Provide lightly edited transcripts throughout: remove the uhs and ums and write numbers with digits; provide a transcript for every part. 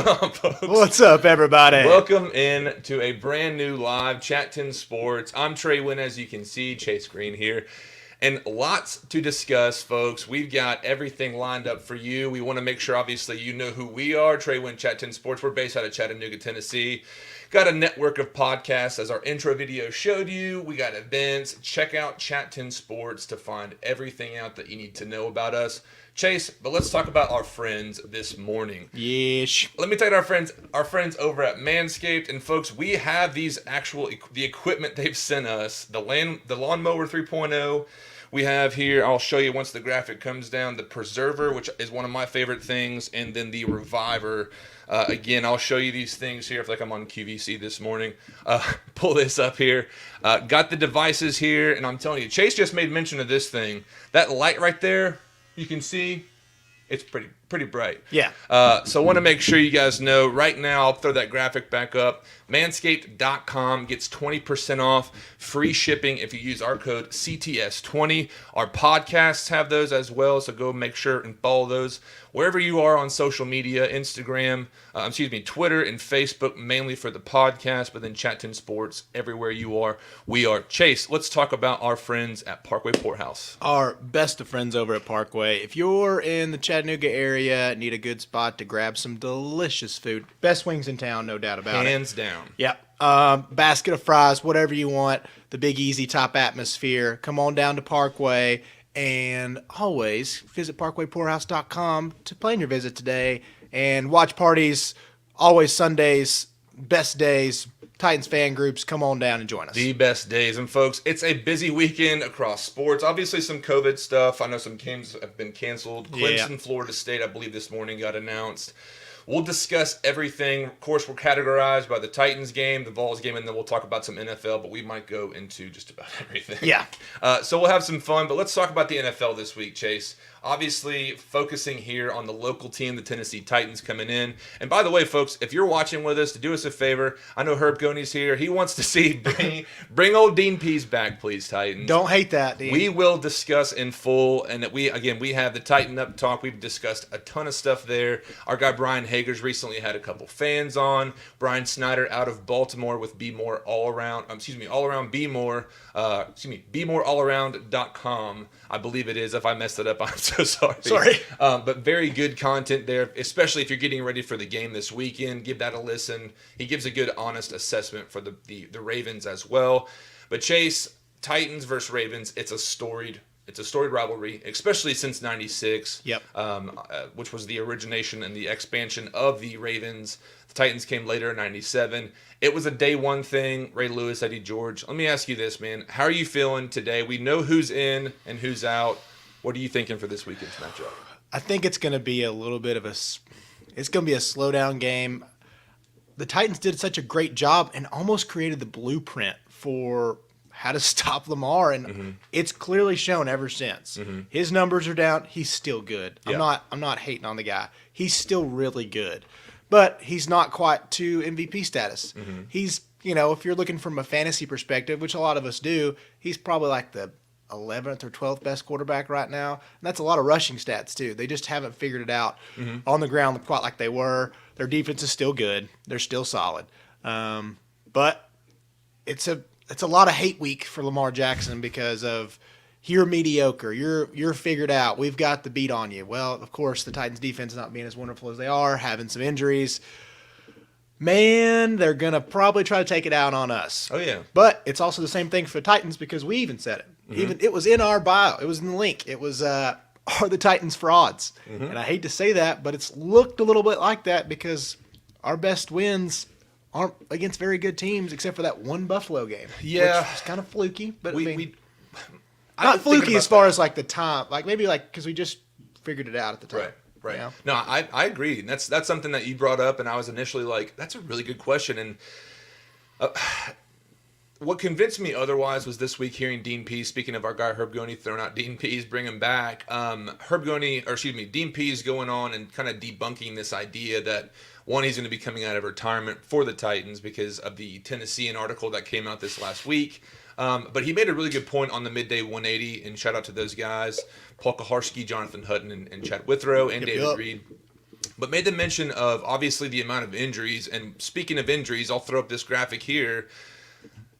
on, folks? What's up, everybody? Welcome in to a brand new live Chat 10 Sports. I'm Trey Winn, as you can see, Chase Green here. And lots to discuss, folks. We've got everything lined up for you. We want to make sure, obviously, you know who we are. Trey Winn, Chat 10 Sports. We're based out of Chattanooga, Tennessee. Got a network of podcasts, as our intro video showed you. We got events. Check out Chat 10 Sports to find everything out that you need to know about us. Chase, but let's talk about our friends this morning. Yeesh. Let me tell you our friends over at Manscaped. And folks, we have the equipment they've sent us. The Lawnmower 3.0. We have here, I'll show you once the graphic comes down, the Preserver, which is one of my favorite things, and then the Reviver. Again, I'll show you these things here. I feel like I'm on QVC this morning. Pull this up here. Got the devices here, and I'm telling you, Chase just made mention of this thing. That light right there, you can see, it's pretty bright. Yeah. So I want to make sure you guys know, right now, I'll throw that graphic back up. Manscaped.com gets 20% off, free shipping if you use our code CTS20. Our podcasts have those as well, so go make sure and follow those wherever you are on social media, Instagram, Twitter and Facebook, mainly for the podcast, but then Chat 10 Sports, everywhere you are, we are. Chase, let's talk about our friends at Parkway Porthouse. Our best of friends over at Parkway. If you're in the Chattanooga area, need a good spot to grab some delicious food. Best wings in town, no doubt about it. Hands down. Yep. Basket of fries, whatever you want. The Big Easy Top atmosphere. Come on down to Parkway. And always visit parkwaypoorhouse.com to plan your visit today. And watch parties, always Sundays, best days, Titans fan groups. Come on down and join us. The best days. And folks, it's a busy weekend across sports. Obviously some COVID stuff. I know some games have been canceled. Clemson, Florida State, I believe this morning got announced. We'll discuss everything. Of course, we're categorized by the Titans game, the Vols game, and then we'll talk about some NFL, but we might go into just about everything. Yeah. So we'll have some fun, but let's talk about the NFL this week, Chase. Obviously, focusing here on the local team, the Tennessee Titans coming in. And by the way, folks, if you're watching with us, to do us a favor, I know Herb Goney's here. He wants to see bring old Dean Pease back, please, Titans. Don't hate that, Dean. We will discuss in full, and that we have the Titan Up Talk. We've discussed a ton of stuff there. Our guy Brian Hager's recently had a couple fans on. Brian Snyder out of Baltimore with BeMoreAllAround.com. I believe it is. If I messed it up, I'm so sorry. Sorry. But very good content there, especially if you're getting ready for the game this weekend. Give that a listen. He gives a good, honest assessment for the Ravens as well. But Chase, Titans versus Ravens, it's a storied rivalry, especially since '96. Yep. Which was the origination and the expansion of the Ravens. The Titans came later in '97. It was a day one thing. Ray Lewis, Eddie George. Let me ask you this, man. How are you feeling today? We know who's in and who's out. What are you thinking for this weekend's matchup? I think it's going to be a little bit of it's going to be a slowdown game. The Titans did such a great job and almost created the blueprint for how to stop Lamar, and it's clearly shown ever since. His numbers are down. He's still good. Yeah. I'm not hating on the guy. He's still really good, but he's not quite to MVP status. He's, if you're looking from a fantasy perspective, which a lot of us do, he's probably like the 11th or 12th best quarterback right now. And that's a lot of rushing stats too. They just haven't figured it out on the ground quite like they were. Their defense is still good. They're still solid. But it's a lot of hate week for Lamar Jackson because of you're mediocre. You're figured out. We've got the beat on you. Well, of course, the Titans defense not being as wonderful as they are, having some injuries. Man, they're going to probably try to take it out on us. Oh, yeah. But it's also the same thing for the Titans because we even said it. Even it was in our bio. It was in the link. It was, are the Titans frauds? And I hate to say that, but it's looked a little bit like that because our best wins aren't against very good teams except for that one Buffalo game. Yeah. Which was kind of fluky. But not fluky as far as like the time. Like maybe like because we just figured it out at the time. Right. You know? No, I agree. And that's something that you brought up, and I was initially like, that's a really good question. And what convinced me otherwise was this week hearing Dean Pease, speaking of our guy Herb Goney, throwing out Dean Pease, bring him back. Dean Pease going on and kind of debunking this idea that, one, he's going to be coming out of retirement for the Titans because of the Tennessean article that came out this last week. But he made a really good point on the Midday 180, and shout out to those guys, Paul Kaharski, Jonathan Hutton, and Chad Withrow, and David Reed. but made the mention of obviously the amount of injuries. And speaking of injuries, I'll throw up this graphic here.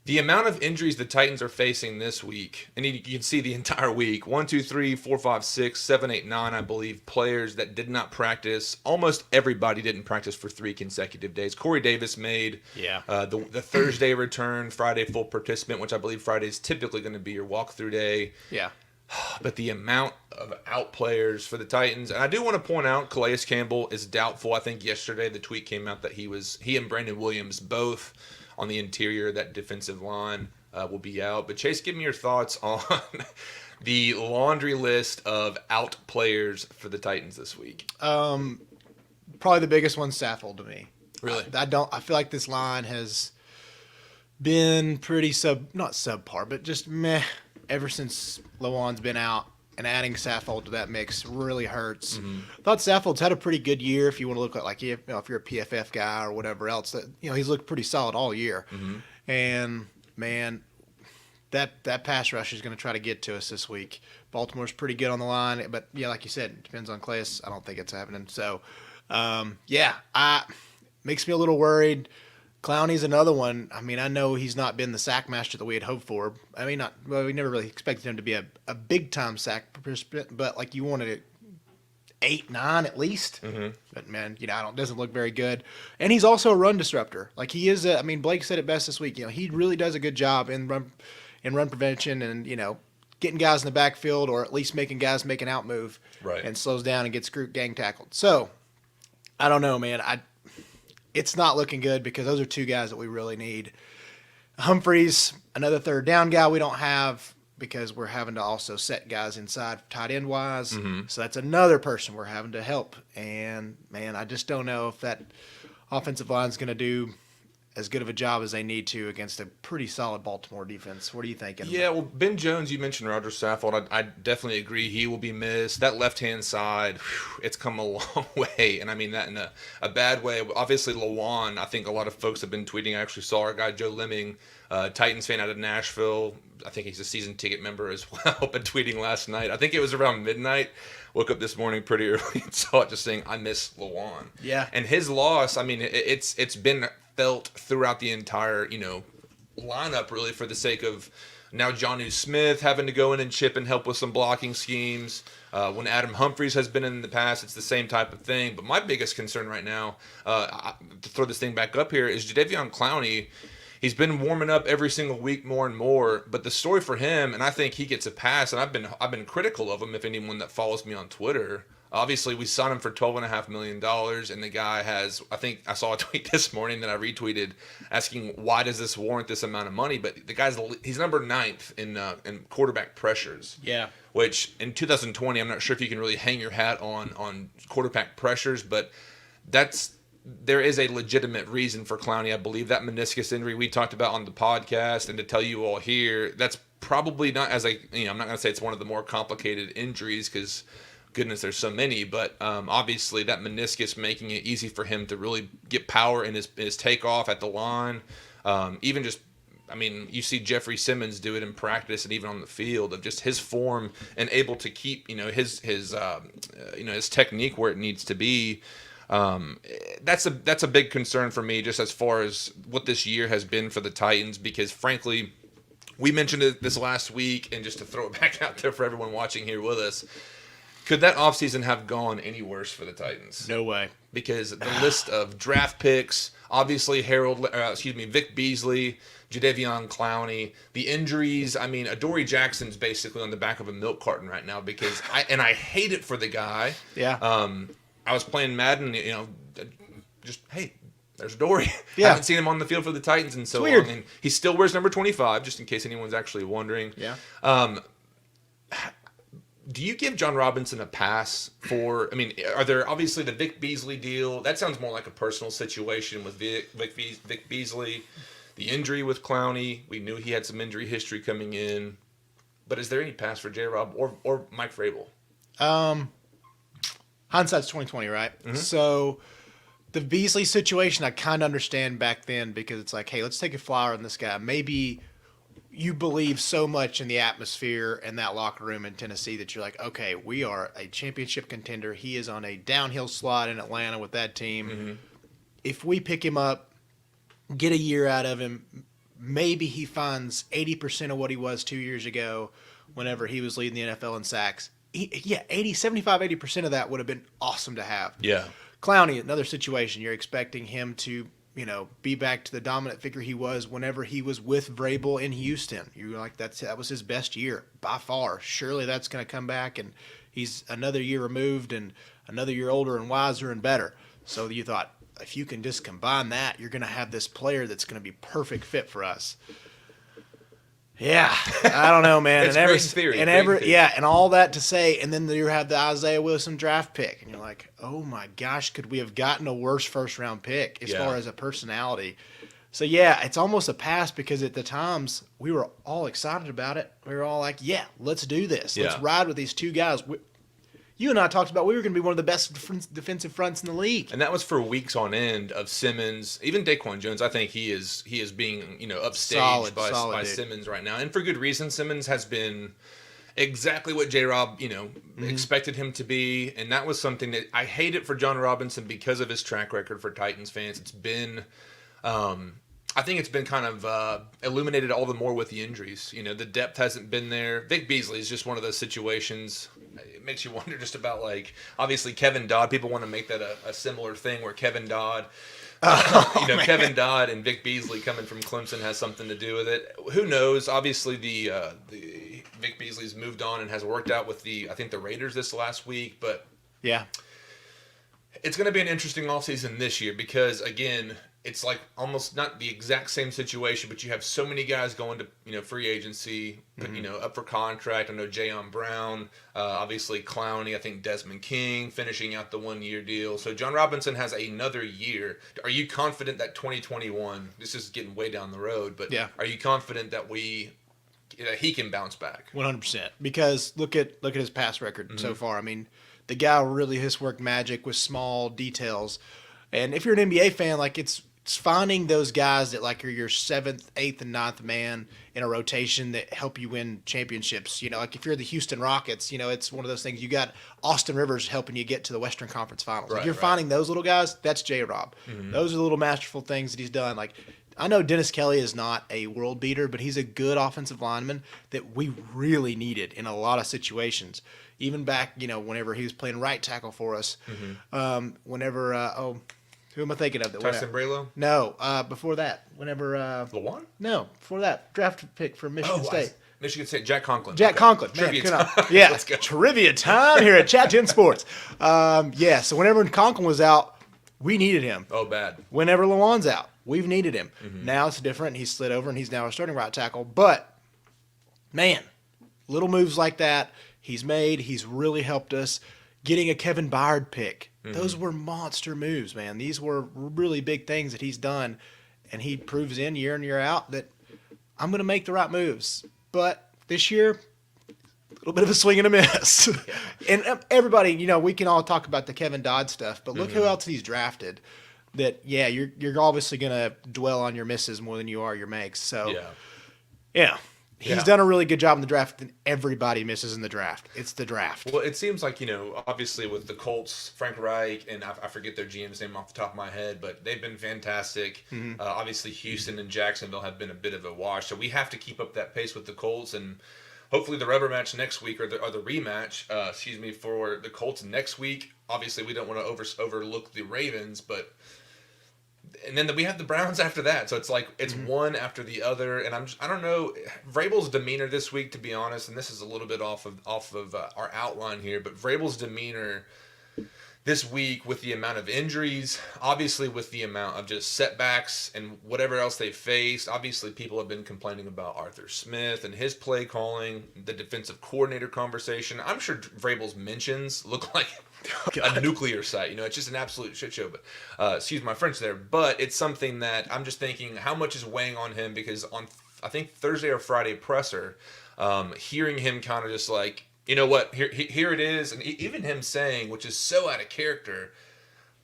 The amount of injuries the Titans are facing this week, and you can see the entire week, 1, 2, 3, 4, 5, 6, 7, 8, 9, I believe, players that did not practice. Almost everybody didn't practice for 3 consecutive days. Corey Davis made the Thursday return, Friday full participant, which I believe Friday is typically going to be your walkthrough day. Yeah. But the amount of out players for the Titans, and I do want to point out Calais Campbell is doubtful. I think yesterday the tweet came out that he and Brandon Williams both on the interior, that defensive line will be out. But Chase, give me your thoughts on the laundry list of out players for the Titans this week. Probably the biggest one, Saffold to me. Really? I feel like this line has been pretty not subpar, but just meh ever since Lawan's been out. And adding Saffold to that mix really hurts. Mm-hmm. I thought Saffold's had a pretty good year. If you want to look at if you're a PFF guy or whatever else, that he's looked pretty solid all year. Mm-hmm. And man, that pass rush is going to try to get to us this week. Baltimore's pretty good on the line, but yeah, like you said, it depends on Calais. I don't think it's happening. So makes me a little worried. Clowney's another one. I mean, I know he's not been the sack master that we had hoped for. I mean, we never really expected him to be a big-time sack participant, but like you wanted it 8, 9 at least. Mm-hmm. But man, doesn't look very good. And he's also a run disruptor. Like he is. Blake said it best this week. He really does a good job in run prevention and getting guys in the backfield or at least making guys make an out move. Right. And slows down and gets gang tackled. So I don't know, man. It's not looking good because those are 2 guys that we really need. Humphreys, another third down guy we don't have because we're having to also set guys inside tight end wise. Mm-hmm. So that's another person we're having to help. And, man, I just don't know if that offensive line is going to do as good of a job as they need to against a pretty solid Baltimore defense. What are you thinking? Yeah, well, Ben Jones, you mentioned Roger Saffold. I definitely agree. He will be missed. That left-hand side, it's come a long way, and I mean that in a bad way. Obviously, Lawan, I think a lot of folks have been tweeting. I actually saw our guy Joe Lemming, Titans fan out of Nashville. I think he's a season ticket member as well, but tweeting last night. I think it was around midnight. Woke up this morning pretty early and saw it just saying, I miss Lawan. Yeah. And his loss, I mean, it's been felt throughout the entire, lineup really for the sake of now Jonnu Smith having to go in and chip and help with some blocking schemes. When Adam Humphries has been in the past, it's the same type of thing. But my biggest concern right now, to throw this thing back up here, is Jadeveon Clowney. He's been warming up every single week more and more. But the story for him, and I think he gets a pass, and I've been critical of him. If anyone that follows me on Twitter. Obviously, we signed him for $12.5 million, and the guy has, I think I saw a tweet this morning that I retweeted asking, why does this warrant this amount of money? But the he's number 9th in quarterback pressures. Yeah. Which, in 2020, I'm not sure if you can really hang your hat on quarterback pressures, but there is a legitimate reason for Clowney. I believe that meniscus injury we talked about on the podcast, and to tell you all here, that's probably not, I'm not going to say it's one of the more complicated injuries because goodness, there's so many, but obviously that meniscus making it easy for him to really get power in his takeoff at the line. Even just, you see Jeffrey Simmons do it in practice and even on the field of just his form and able to keep, his technique where it needs to be. That's a big concern for me, just as far as what this year has been for the Titans, because frankly, we mentioned it this last week, and just to throw it back out there for everyone watching here with us. Could that offseason have gone any worse for the Titans? No way. Because the list of draft picks, obviously Vic Beasley, Jadeveon Clowney, the injuries. Adoree Jackson's basically on the back of a milk carton right now because I hate it for the guy. Yeah. I was playing Madden, just, hey, there's Adoree. Yeah. I haven't seen him on the field for the Titans in so weird. long. And he still wears number 25, just in case anyone's actually wondering. Yeah. Do you give John Robinson a pass for? Are there obviously the Vic Beasley deal? That sounds more like a personal situation with Vic Beasley. The injury with Clowney, we knew he had some injury history coming in. But is there any pass for J-Rob or Mike Vrabel? Hindsight's 2020, right? Mm-hmm. So the Beasley situation, I kind of understand back then because it's like, hey, let's take a flyer on this guy. Maybe you believe so much in the atmosphere and that locker room in Tennessee that you're like, okay, we are a championship contender. He is on a downhill slide in Atlanta with that team. Mm-hmm. If we pick him up, get a year out of him, maybe he finds 80% of what he was 2 years ago whenever he was leading the NFL in sacks. 80% of that would have been awesome to have. Yeah. Clowney, another situation. You're expecting him to, be back to the dominant figure he was whenever he was with Vrabel in Houston. You're like, that was his best year by far. Surely that's going to come back, and he's another year removed and another year older and wiser and better. So you thought, if you can just combine that, you're going to have this player that's going to be perfect fit for us. Yeah, I don't know, man. It's great theory. And all that to say, and then you have the Isaiah Wilson draft pick, and you're like, oh my gosh, could we have gotten a worse first round pick as far as a personality? So yeah, it's almost a pass because at the times we were all excited about it. We were all like, yeah, let's do this. Let's ride with these two guys. You and I talked about we were going to be one of the best defensive fronts in the league, and that was for weeks on end of Simmons, even Daquan Jones. I think he is being upstaged by Simmons right now, and for good reason. Simmons has been exactly what J-Rob expected him to be, and that was something that I hate it for John Robinson because of his track record for Titans fans. It's been. I think it's been kind of illuminated all the more with the injuries. The depth hasn't been there. Vic Beasley is just one of those situations. It makes you wonder just about, obviously Kevin Dodd. People want to make that a similar thing where Kevin Dodd, Kevin Dodd and Vic Beasley coming from Clemson has something to do with it. Who knows? Obviously, the Vic Beasley's moved on and has worked out with the Raiders this last week. But yeah, it's going to be an interesting offseason this year because, again, it's like almost not the exact same situation, but you have so many guys going to free agency, up for contract. I know Jayon Brown, obviously Clowney. I think Desmond King finishing out the 1 year deal. So John Robinson has another year. Are you confident that 2021? This is getting way down the road, but are you confident that he can bounce back? 100%. Because look at his past record so far. I mean, the guy really has worked magic with small details. And if you're an NBA fan, it's finding those guys that are your 7th, 8th, and 9th man in a rotation that help you win championships. If you're the Houston Rockets, it's one of those things. You got Austin Rivers helping you get to the Western Conference Finals. If you're finding those little guys, that's J-Rob. Those are the little masterful things that he's done. I know Dennis Kelly is not a world beater, but he's a good offensive lineman that we really needed in a lot of situations. Even back, whenever he was playing right tackle for us, who am I thinking of? Tyson Braylow? No, before that. Whenever Lawan? No, before that. Draft pick from Michigan State. Michigan State, Jack Conklin. Conklin. Trivia Man, time. Yeah, Let's go. Trivia time here at Chat 10 Sports. So whenever Conklin was out, we needed him. Oh, bad. Whenever Lawan's out, we've needed him. Now it's different. He's slid over, and he's now a starting right tackle. But, man, little moves like that he's made. He's really helped us. Getting a Kevin Byard pick. Those were monster moves, man. These were really big things that he's done, and he proves in year out that I'm going to make the right moves. But this year, a little bit of a swing and a miss. And everybody, we can all talk about the Kevin Dodd stuff, but look who else he's drafted. That you're obviously going to dwell on your misses more than you are your makes. So yeah. He's done a really good job in the draft, and everybody misses in the draft. It's the draft. Well, it seems like, obviously with the Colts, Frank Reich, and I forget their GM's name off the top of my head, but they've been fantastic. Obviously, Houston and Jacksonville have been a bit of a wash, so we have to keep up that pace with the Colts, and hopefully the rubber match next week, or the rematch, for the Colts next week. Obviously, we don't want to overlook the Ravens, but... And then we have the Browns after that, so it's it's one after the other, and I don't know Vrabel's demeanor this week, to be honest, and this is a little bit off of our outline here, but Vrabel's demeanor this week with the amount of injuries, obviously with the amount of just setbacks and whatever else they faced. Obviously, people have been complaining about Arthur Smith and his play calling, the defensive coordinator conversation. I'm sure Vrabel's mentions look like a nuclear site. It's just an absolute shit show. But excuse my French there. But it's something that I'm just thinking how much is weighing on him, because on I think Thursday or Friday presser, hearing him kind of just you know what, here it is, and even him saying, which is so out of character,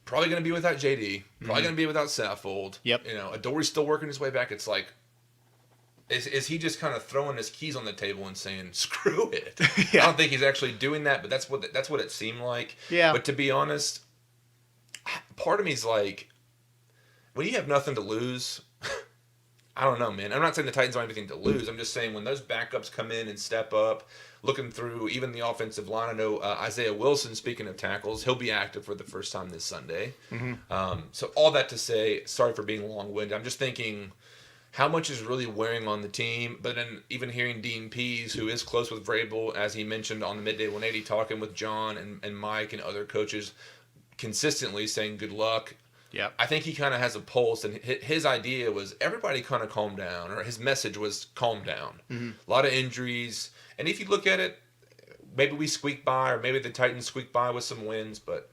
probably going to be without JD, probably going to be without Saffold. Yep. Adore's still working his way back. It's Is he just kind of throwing his keys on the table and saying screw it? Yeah. I don't think he's actually doing that, but that's what it seemed like. Yeah. But to be honest, part of me's like, when you have nothing to lose, I don't know, man. I'm not saying the Titans don't have anything to lose. I'm just saying when those backups come in and step up, looking through even the offensive line. I know Isaiah Wilson, speaking of tackles, he'll be active for the first time this Sunday. So all that to say, sorry for being long-winded. I'm just thinking how much is really wearing on the team. But then even hearing Dean Pease, who is close with Vrabel, as he mentioned on the Midday 180, talking with John and Mike and other coaches, consistently saying good luck. Yeah, I think he kind of has a pulse, and his idea was everybody kind of calm down, or his message was calm down. A lot of injuries, and if you look at it, maybe we squeak by, or maybe the Titans squeak by with some wins, but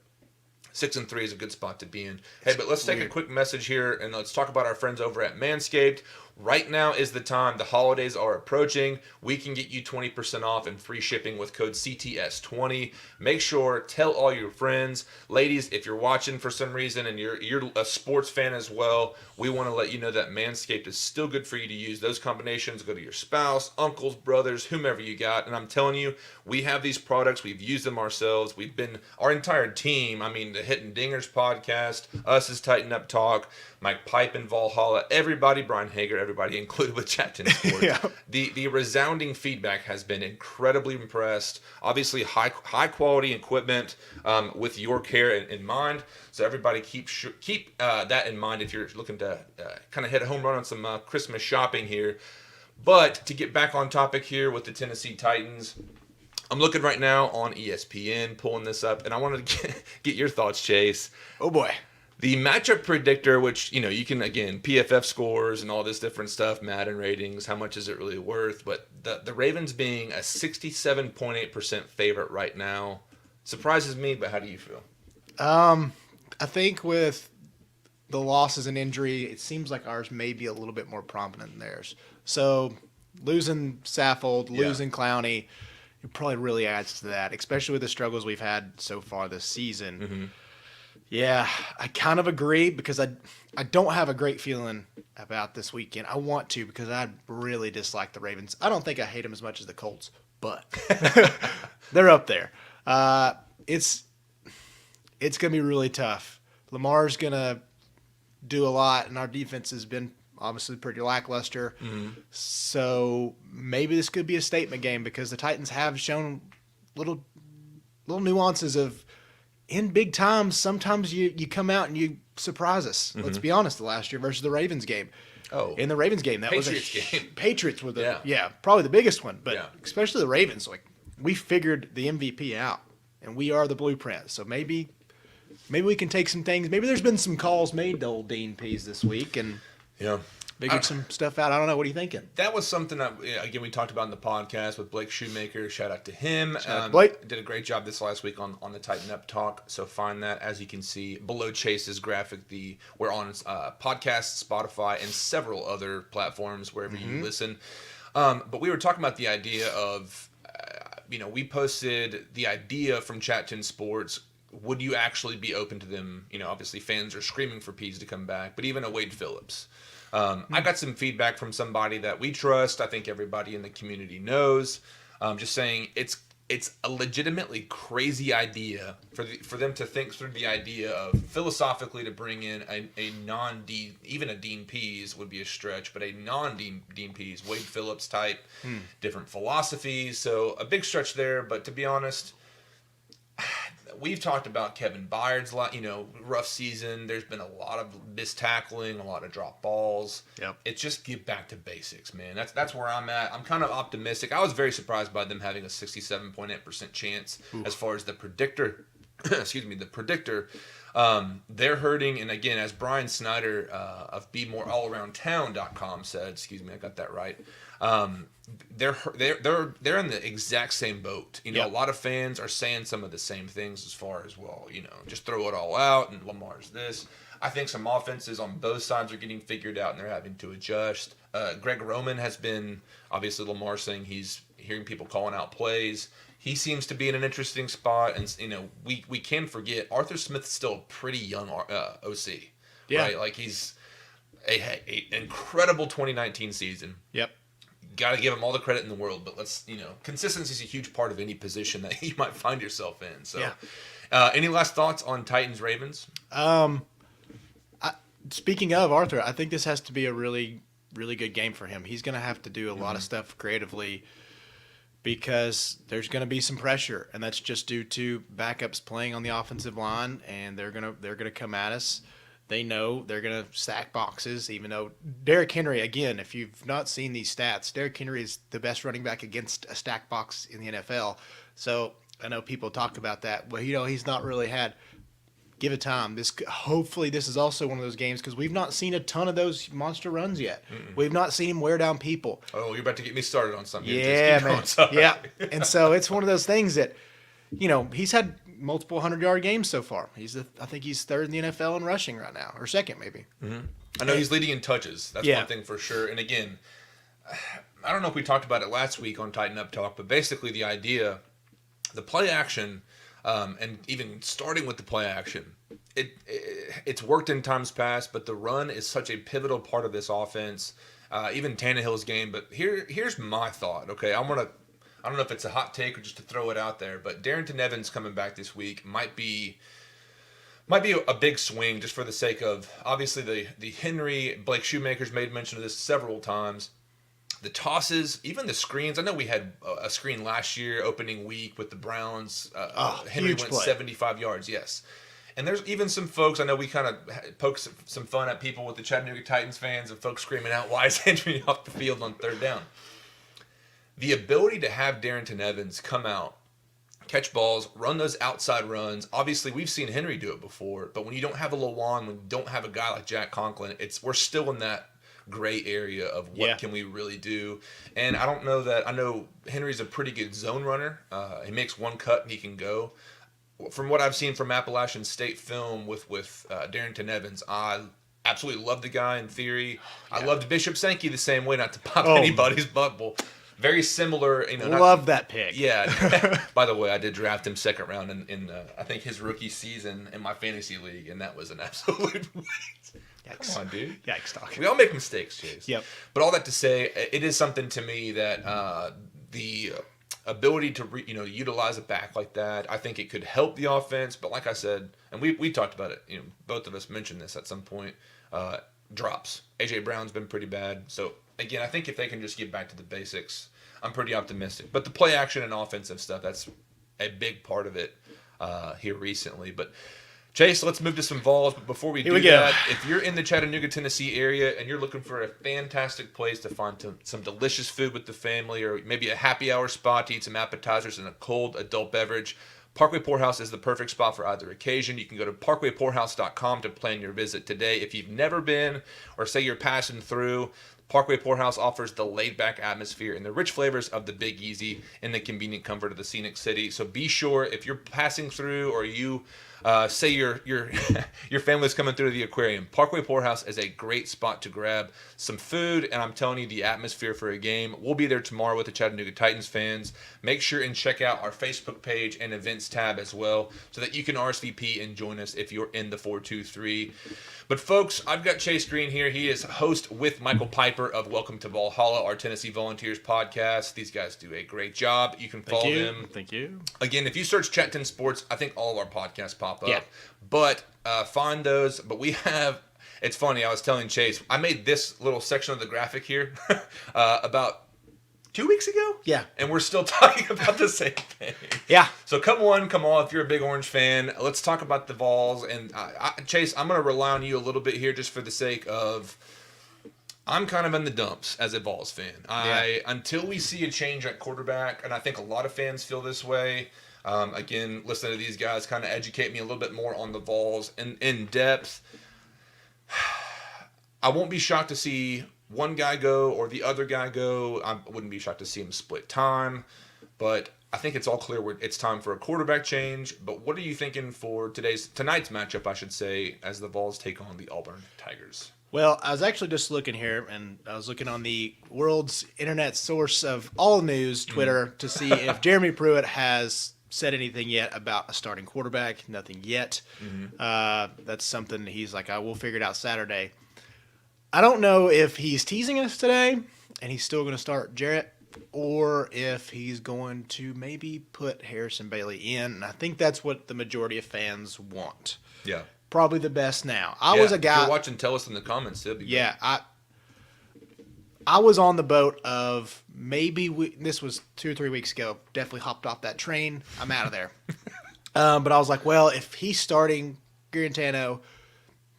6-3 is a good spot to be in. Hey, but let's take a quick message here, and let's talk about our friends over at Manscaped. Right now is the time. The holidays are approaching. We can get you 20% off and free shipping with code CTS20. Make sure, tell all your friends. Ladies, if you're watching for some reason and you're a sports fan as well, we want to let you know that Manscaped is still good for you to use. Those combinations go to your spouse, uncles, brothers, whomever you got. And I'm telling you, we have these products. We've used them ourselves. We've been, our entire team, I mean, the Hitting Dingers podcast, us as Tighten Up Talk, Mike Pipe and Valhalla, everybody, Brian Hager, everybody included with Chattanooga Sports. Yeah. The resounding feedback has been incredibly impressed. Obviously, high quality equipment with your care in mind. So everybody keep that in mind if you're looking to kind of hit a home run on some Christmas shopping here. But to get back on topic here with the Tennessee Titans, I'm looking right now on ESPN, pulling this up, and I wanted to get your thoughts, Chase. Oh boy. The matchup predictor, which, you can, again, PFF scores and all this different stuff, Madden ratings, how much is it really worth? But the Ravens being a 67.8% favorite right now surprises me, but how do you feel? I think with the losses and injury, it seems like ours may be a little bit more prominent than theirs. So losing Saffold, losing Clowney, it probably really adds to that, especially with the struggles we've had so far this season. Yeah, I kind of agree because I don't have a great feeling about this weekend. I want to because I really dislike the Ravens. I don't think I hate them as much as the Colts, but they're up there. It's going to be really tough. Lamar's going to do a lot, and our defense has been obviously pretty lackluster. So maybe this could be a statement game because the Titans have shown little nuances of in big times, sometimes you come out and you surprise us. Let's be honest, the last year versus the Ravens game. Oh. In the Ravens game, that Patriots was game. Patriots were probably the biggest one, but Yeah. especially the Ravens. Like we figured the MVP out, and we are the blueprint. So maybe we can take some things. Maybe there's been some calls made to old Dean Pease this week and figured some stuff out. I don't know. What are you thinking? That was something that, again, we talked about in the podcast with Blake Shoemaker. Shout out to him. Shout out to Blake. Did a great job this last week on the Tighten Up Talk. So find that, as you can see, below Chase's graphic. We're on podcasts, Spotify, and several other platforms wherever you listen. But we were talking about the idea of, we posted the idea from Chatton Sports. Would you actually be open to them? Obviously fans are screaming for Pease to come back, but even a Wade Phillips. I got some feedback from somebody that we trust. I think everybody in the community knows. Just saying it's a legitimately crazy idea for them to think through the idea of philosophically to bring in a non-Dean, even a Dean Pease would be a stretch, but a non-Dean Pease, Wade Phillips type, different philosophies. So a big stretch there, but to be honest, we've talked about Kevin Byard's rough season. There's been a lot of missed tackling, a lot of drop balls. Yep. It's just get back to basics, man. That's where I'm at. I'm kind of optimistic. I was very surprised by them having a 67.8% chance as far as the predictor. Excuse me, the predictor. They're hurting, and again, as Brian Snyder of BeMoreAllAroundTown.com said, excuse me, I got that right. They're in the exact same boat. A lot of fans are saying some of the same things as far as, well, just throw it all out and Lamar's this. I think some offenses on both sides are getting figured out and they're having to adjust. Greg Roman has been, obviously Lamar saying he's hearing people calling out plays. He seems to be in an interesting spot, and we can forget Arthur Smith's still a pretty young OC. Yeah. Right? Like he's a incredible 2019 season. Yep. got to give him all the credit in the world. But consistency is a huge part of any position that you might find yourself in. So, any last thoughts on Titans Ravens? Speaking of Arthur, I think this has to be a really, really good game for him. He's going to have to do a lot of stuff creatively because there's going to be some pressure, and that's just due to backups playing on the offensive line, and they're gonna come at us. They know they're going to stack boxes, even though Derrick Henry, again, if you've not seen these stats, Derrick Henry is the best running back against a stack box in the NFL. So I know people talk about that. Well, he's not really had. Give it time. Hopefully this is also one of those games because we've not seen a ton of those monster runs yet. We've not seen him wear down people. Oh, you're about to get me started on something. Yeah, man. Yeah. And so it's one of those things that, he's had multiple 100-yard games so far. I think he's third in the NFL in rushing right now, or second maybe. I know he's leading in touches. That's one thing for sure. And again, I don't know if we talked about it last week on Tighten Up Talk, but basically the idea, the play action. And even starting with the play action, it's worked in times past, but the run is such a pivotal part of this offense. Even Tannehill's game, but here's my thought. Okay, I don't know if it's a hot take or just to throw it out there, but Darrington Evans coming back this week might be a big swing just for the sake of obviously the Henry. Blake Shoemaker's made mention of this several times. The tosses, even the screens. I know we had a screen last year, opening week with the Browns. Henry went 75 yards, yes. And there's even some folks, I know we kind of poked some fun at people with the Chattanooga Titans fans and folks screaming out, why is Henry off the field on third down? The ability to have Darrington Evans come out, catch balls, run those outside runs. Obviously, we've seen Henry do it before, but when you don't have a Lawan, when you don't have a guy like Jack Conklin, we're still in that gray area of what can we really do. And I know Henry's a pretty good zone runner. He makes one cut and he can go. From what I've seen from Appalachian State film with Darrington Evans, I absolutely love the guy in theory. I loved Bishop Sankey the same way, not to pop anybody's bubble. Very similar, Love that pick. Yeah. By the way, I did draft him second round in I think his rookie season in my fantasy league, and that was an absolute waste. Yikes. Come on, dude. Yikes, talk. We all make mistakes, Chase. Yep. But all that to say, it is something to me that the ability to utilize a back like that, I think it could help the offense. But like I said, and we talked about it. Both of us mentioned this at some point. Drops. AJ Brown's been pretty bad. So again, I think if they can just get back to the basics, I'm pretty optimistic. But the play action and offensive stuff, that's a big part of it here recently. But Chase, let's move to some Vols. But before we do that, if you're in the Chattanooga, Tennessee area and you're looking for a fantastic place to find some delicious food with the family, or maybe a happy hour spot to eat some appetizers and a cold adult beverage, Parkway Poorhouse is the perfect spot for either occasion. You can go to parkwaypoorhouse.com to plan your visit today. If you've never been, or say you're passing through, Parkway Poorhouse offers the laid-back atmosphere and the rich flavors of the Big Easy in the convenient comfort of the scenic city. So be sure, if you're passing through or you say your family's coming through the aquarium, Parkway Poorhouse is a great spot to grab some food, and I'm telling you, the atmosphere for a game. We'll be there tomorrow with the Chattanooga Titans fans. Make sure and check out our Facebook page and events tab as well, so that you can RSVP and join us if you're in the 423. But folks, I've got Chase Green here. He is host with Michael Piper of Welcome to Valhalla, our Tennessee Volunteers podcast. These guys do a great job. You can follow them. Thank you. Again, if you search Chat10 Sports, I think all of our podcasts pop up. Yeah. But find those. But we have, it's funny, I was telling Chase, I made this little section of the graphic here about 2 weeks ago? Yeah. And we're still talking about the same thing. Yeah. So come all if you're a big Orange fan. Let's talk about the Vols. And Chase, I'm going to rely on you a little bit here just for the sake of, I'm kind of in the dumps as a Vols fan. Until we see a change at quarterback, and I think a lot of fans feel this way. Again, listening to these guys kind of educate me a little bit more on the Vols in depth. I won't be shocked to see one guy go or the other guy go. I wouldn't be shocked to see him split time, but I think it's all clear it's time for a quarterback change. But what are you thinking for tonight's matchup, I should say, as the Vols take on the Auburn Tigers? Well, I was actually just looking here, and I was looking on the world's internet source of all news, Twitter, to see if Jeremy Pruitt has said anything yet about a starting quarterback. Nothing yet. That's something he's like, I will figure it out Saturday. I don't know if he's teasing us today, and he's still going to start Jarrett, or if he's going to maybe put Harrison Bailey in. And I think that's what the majority of fans want. Yeah. Probably the best now. I was a guy. If you're watching, tell us in the comments. It'd be great. Yeah, I was on the boat of maybe this was 2 or 3 weeks ago. Definitely hopped off that train. I'm out of there. But I was like, well, if he's starting Garantano,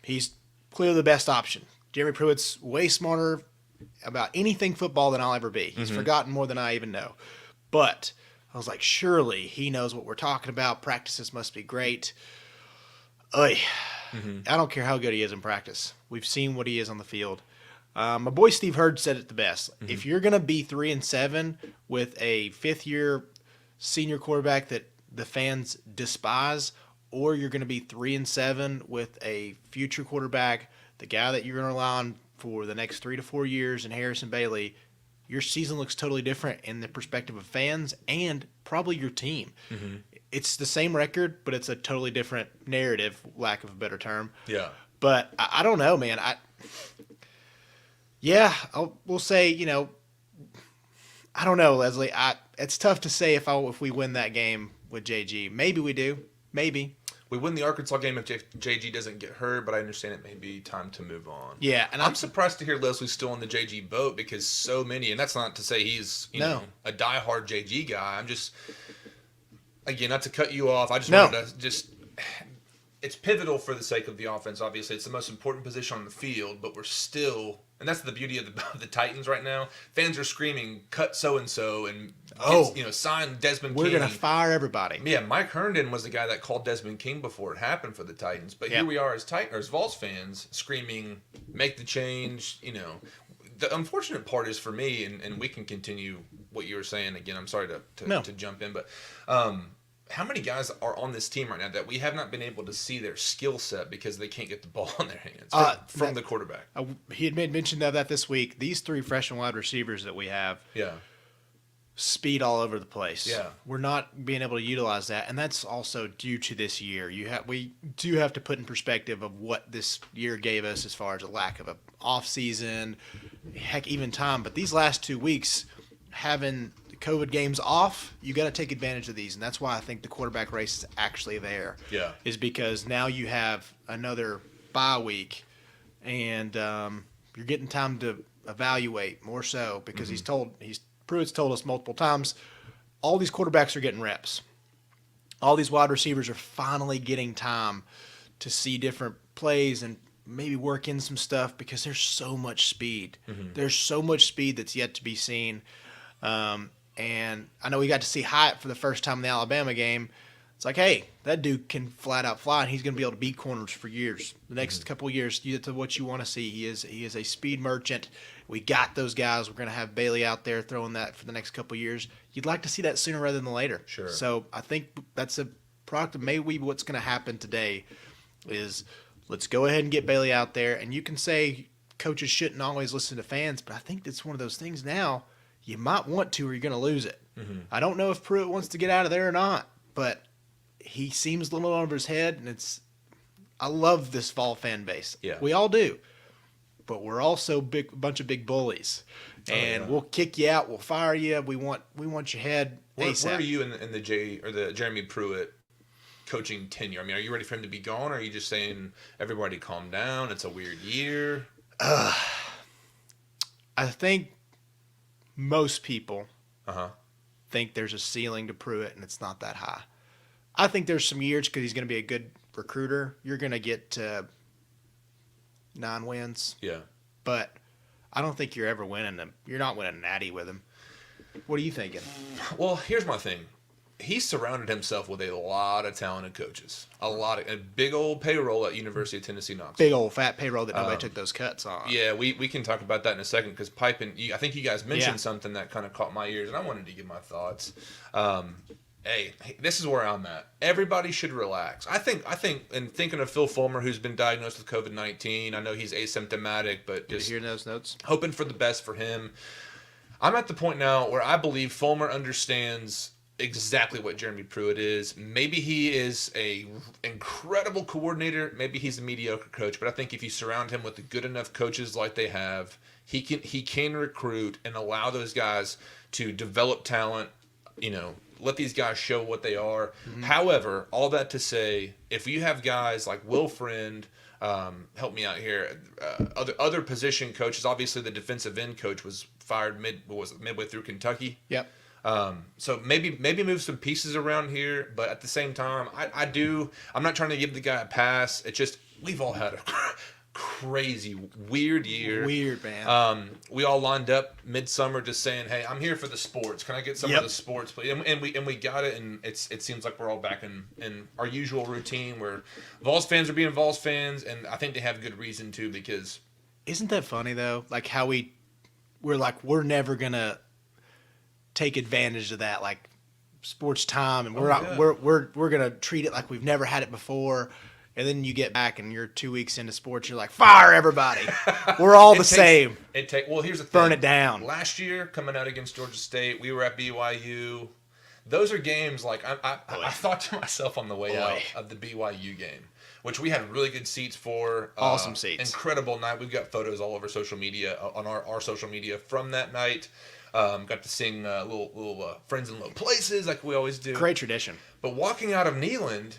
he's clearly the best option. Jeremy Pruitt's way smarter about anything football than I'll ever be. He's forgotten more than I even know. But I was like, surely he knows what we're talking about. Practices must be great. I don't care how good he is in practice. We've seen what he is on the field. My boy Steve Hurd said it the best. If you're going to be 3-7 with a fifth-year senior quarterback that the fans despise, or you're going to be 3-7 with a future quarterback, the guy that you're going to rely on for the next 3 to 4 years in Harrison Bailey, your season looks totally different in the perspective of fans and probably your team. It's the same record, but it's a totally different narrative, lack of a better term. Yeah. But I don't know, man. We'll say, I don't know, Leslie. It's tough to say if we win that game with JG. Maybe we do. Maybe. We win the Arkansas game if JG doesn't get hurt, but I understand it may be time to move on. Yeah, and I'm surprised to hear Leslie's still on the JG boat because so many, and that's not to say he's a diehard JG guy. I'm just, again, not to cut you off. I just wanted to it's pivotal for the sake of the offense. Obviously, it's the most important position on the field, but we're still, and that's the beauty of the Titans right now. Fans are screaming, "Cut so and so," and sign Desmond King. We're gonna fire everybody. Yeah, Mike Herndon was the guy that called Desmond King before it happened for the Titans. But here we are as Vols fans screaming, "Make the change!" The unfortunate part is for me, and we can continue what you were saying again. I'm sorry to jump in, but. How many guys are on this team right now that we have not been able to see their skill set because they can't get the ball in their hands from the quarterback? He had made mention of that this week. These 3 freshman wide receivers that we have, speed all over the place. Yeah, we're not being able to utilize that, and that's also due to this year. We do have to put in perspective of what this year gave us as far as a lack of an off season, heck, even time. But these last 2 weeks, having COVID games off, you got to take advantage of these, and that's why I think the quarterback race is actually there. Yeah, is because now you have another bye week, and you're getting time to evaluate more so because Pruitt's told us multiple times, all these quarterbacks are getting reps. All these wide receivers are finally getting time to see different plays and maybe work in some stuff because there's so much speed. There's so much speed that's yet to be seen. And I know we got to see Hyatt for the first time in the Alabama game. It's like, hey, that dude can flat out fly, and he's going to be able to beat corners for years. The next couple of years, that's what you want to see. He is a speed merchant. We got those guys. We're going to have Bailey out there throwing that for the next couple of years. You'd like to see that sooner rather than later. Sure. So I think that's a product of maybe what's going to happen today is let's go ahead and get Bailey out there. And you can say coaches shouldn't always listen to fans, but I think it's one of those things now. You might want to or you're going to lose it. I don't know if Pruitt wants to get out of there or not, but he seems a little over his head, and I love this Vol fan base. Yeah. We all do. But we're also a bunch of big bullies. And we'll kick you out, we'll fire you, we want your head ASAP. Where are you in the Jeremy Pruitt coaching tenure? I mean, are you ready for him to be gone, or are you just saying everybody calm down, it's a weird year? I think most people think there's a ceiling to Pruitt, and it's not that high. I think there's some years because he's going to be a good recruiter. You're going to get 9 wins. Yeah. But I don't think you're ever winning them. You're not winning natty with him. What are you thinking? Well, here's my thing. He's surrounded himself with a lot of talented coaches. A big old payroll at University of Tennessee Knoxville. Big old fat payroll that nobody took those cuts on. Yeah, we can talk about that in a second because I think you guys mentioned something that kind of caught my ears, and I wanted to give my thoughts. Hey, this is where I'm at. Everybody should relax. I think, and thinking of Phil Fulmer, who's been diagnosed with COVID-19, I know he's asymptomatic, but just hearing those notes, hoping for the best for him. I'm at the point now where I believe Fulmer understands exactly what Jeremy Pruitt is. Maybe he is a incredible coordinator. Maybe he's a mediocre coach. But I think if you surround him with good enough coaches like they have, he can recruit and allow those guys to develop talent. Let these guys show what they are. Mm-hmm. However, all that to say, if you have guys like Will Friend, help me out here, other position coaches. Obviously, the defensive end coach was fired midway through Kentucky. Yep. So maybe move some pieces around here, but at the same time, I'm not trying to give the guy a pass. It's just we've all had a crazy, weird year. Weird, man. We all lined up midsummer just saying, "Hey, I'm here for the sports. Can I get some of the sports?" And we got it, and it seems like we're all back in our usual routine where Vols fans are being Vols fans, and I think they have good reason to, because isn't that funny though? Like how we're never gonna take advantage of that, like sports time, and we're gonna treat it like we've never had it before. And then you get back and you're 2 weeks into sports, you're like, fire everybody. We're all same. Well, here's the thing. Burn it down. Last year, coming out against Georgia State, we were at BYU. Those are games like I thought to myself on the way out of the BYU game, which we had really good seats for. Awesome seats. Incredible night. We've got photos all over social media, on our social media from that night. Got to sing little Friends in Low Places like we always do. Great tradition. But walking out of Neyland,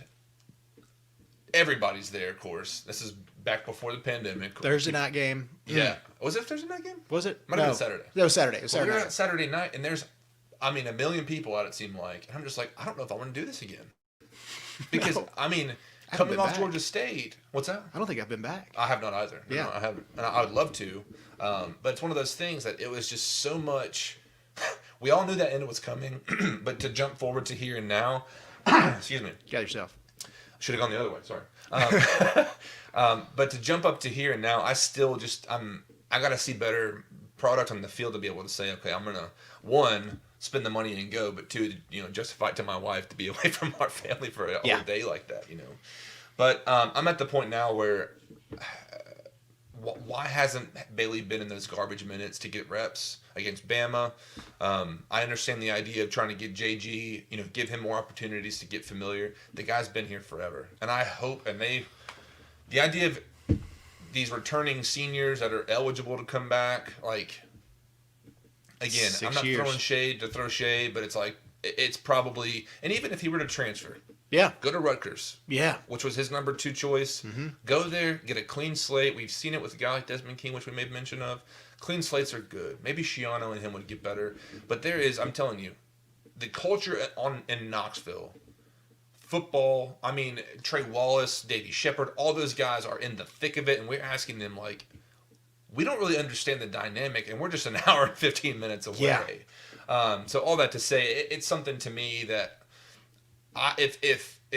everybody's there, of course. This is back before the pandemic. Thursday night game. Yeah. Was it a Thursday night game? Was it? Might have been Saturday. It was Saturday. We were at Saturday night, and there's, a million people out, it seemed like. And I'm just like, I don't know if I want to do this again. Because, coming off Georgia State. What's that? I don't think I've been back. I have not either. Yeah. No, I haven't. And I would love to. But it's one of those things that it was just so much. We all knew that end was coming. But to jump forward to here and now. Excuse me. You got yourself. Should have gone the other way. Sorry. But to jump up to here and now, I still just I got to see better product on the field to be able to say, okay, I'm gonna, one, spend the money and go, but two, justify it to my wife to be away from our family for a whole day like that, But I'm at the point now where why hasn't Bailey been in those garbage minutes to get reps against Bama? I understand the idea of trying to get JG, give him more opportunities to get familiar. The guy's been here forever. And I hope, the idea of these returning seniors that are eligible to come back, like, again, 6 I'm not years. throwing shade to throw shade, but it's like, it's probably, and even if he were to transfer, go to Rutgers. Yeah. Which was his number 2 choice. Mm-hmm. Go there, get a clean slate. We've seen it with a guy like Desmond King, which we made mention of. Clean slates are good. Maybe Shiano and him would get better. But there is, I'm telling you, the culture in Knoxville, football, Trey Wallace, Davey Shepard, all those guys are in the thick of it, and we're asking them, like, we don't really understand the dynamic, and we're just an hour and 15 minutes away. Yeah. So all that to say, it's something to me that if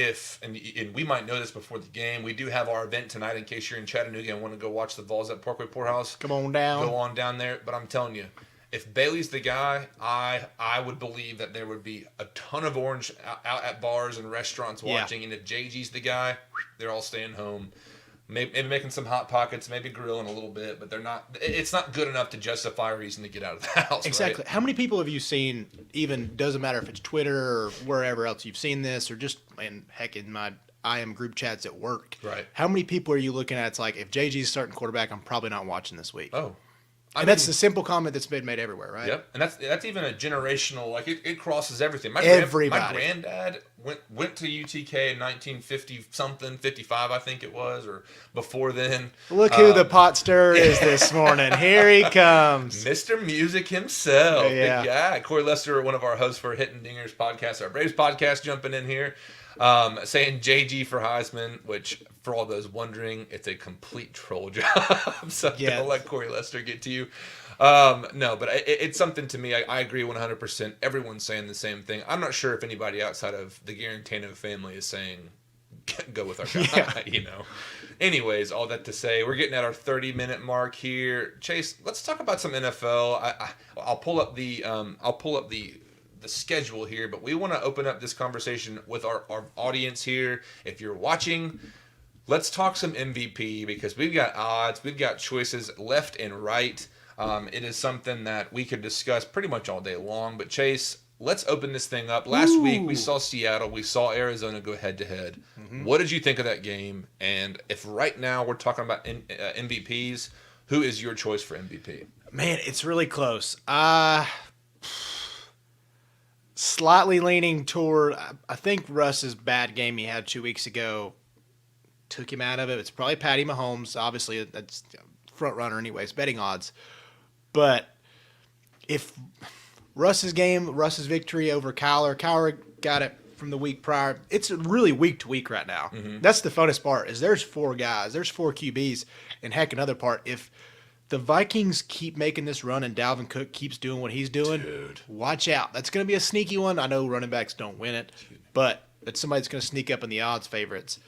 we might know this before the game, we do have our event tonight in case you're in Chattanooga and want to go watch the Vols at Parkway Poorhouse. Come on down. Go on down there. But I'm telling you, if Bailey's the guy, I would believe that there would be a ton of orange out at bars and restaurants watching. And if JG's the guy, they're all staying home. Maybe making some Hot Pockets, maybe grilling a little bit, but it's not good enough to justify a reason to get out of the house. Exactly. Right? How many people have you seen, even doesn't matter if it's Twitter or wherever else you've seen this, or just, and heck, in my IM group chats at work. Right. How many people are you looking at? It's like, if JG's starting quarterback, I'm probably not watching this week. Oh. That's the simple comment that's been made everywhere, right? Yep, and that's even a generational, like, it crosses everything. My granddad went to UTK in 1950-something, 55, I think it was, or before then. Look who the pot stirrer is this morning. Here he comes. Mr. Music himself. Yeah. Big guy. Corey Lester, one of our hosts for Hitting Dingers podcast, our Braves podcast, jumping in here. Saying JG for Heisman, which, for all those wondering, it's a complete troll job. So don't let Corey Lester get to you. No, but it's something to me. I agree 100%. Everyone's saying the same thing. I'm not sure if anybody outside of the Garantano family is saying, go with our guy, Anyways, all that to say, we're getting at our 30-minute mark here. Chase, let's talk about some NFL. I'll pull up the schedule here, but we want to open up this conversation with our audience here. If you're watching, let's talk some MVP, because we've got odds, we've got choices left and right. It is something that we could discuss pretty much all day long. But Chase, let's open this thing up. Last week we Ooh. saw Seattle, we saw Arizona go head to head. What did you think of that game? And if right now we're talking about MVPs, who is your choice for MVP? Man, it's really close. Slightly leaning toward. I think Russ's bad game he had 2 weeks ago took him out of it. It's probably Patty Mahomes. Obviously, that's front runner anyways, betting odds. But if Russ's victory over Kyler got it from the week prior. It's really week to week right now. That's the funnest part is there's 4 guys, there's 4 QBs, and heck, another part, if the Vikings keep making this run and Dalvin Cook keeps doing what he's doing, watch out. That's going to be a sneaky one. I know running backs don't win it, but it's somebody that's going to sneak up in the odds favorites.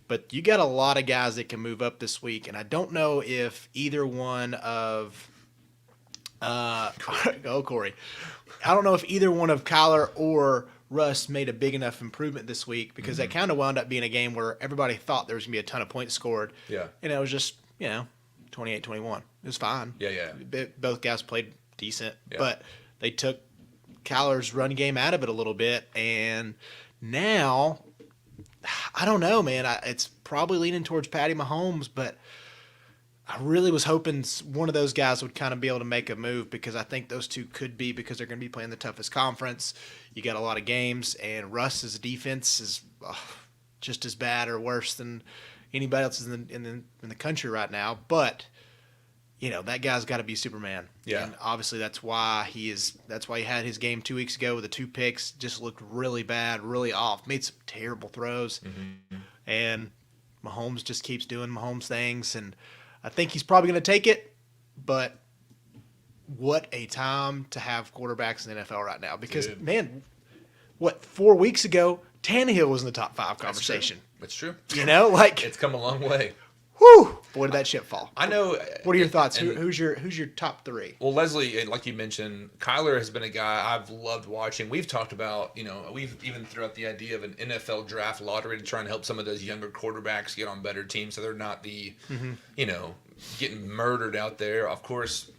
But you got a lot of guys that can move up this week, and I don't know if either one of Corey. I don't know if either one of Kyler or Russ made a big enough improvement this week because that kind of wound up being a game where everybody thought there was going to be a ton of points scored. Yeah. And it was just, 28-21. It was fine. Yeah. Both guys played decent, Yeah. but they took Kyler's run game out of it a little bit. And now, I don't know, man. It's probably leaning towards Patty Mahomes, but I really was hoping one of those guys would kind of be able to make a move because I think those two could be because they're going to be playing the toughest conference. You got a lot of games, and Russ's defense is just as bad or worse than anybody else in the country right now. But that guy's got to be Superman. Yeah. And obviously that's why he had his game 2 weeks ago with the 2 picks. Just looked really bad, really off. Made some terrible throws, and Mahomes just keeps doing Mahomes things and. I think he's probably going to take it, but what a time to have quarterbacks in the NFL right now. Because, man, 4 weeks ago, Tannehill was in the top 5 conversation. That's true. It's come a long way. Whew, boy, did that ship fall. I know. What are your thoughts? Who's your top 3? Well, Leslie, like you mentioned, Kyler has been a guy I've loved watching. We've talked about, we've even threw out the idea of an NFL draft lottery to try and help some of those younger quarterbacks get on better teams so they're not the, getting murdered out there. Of course,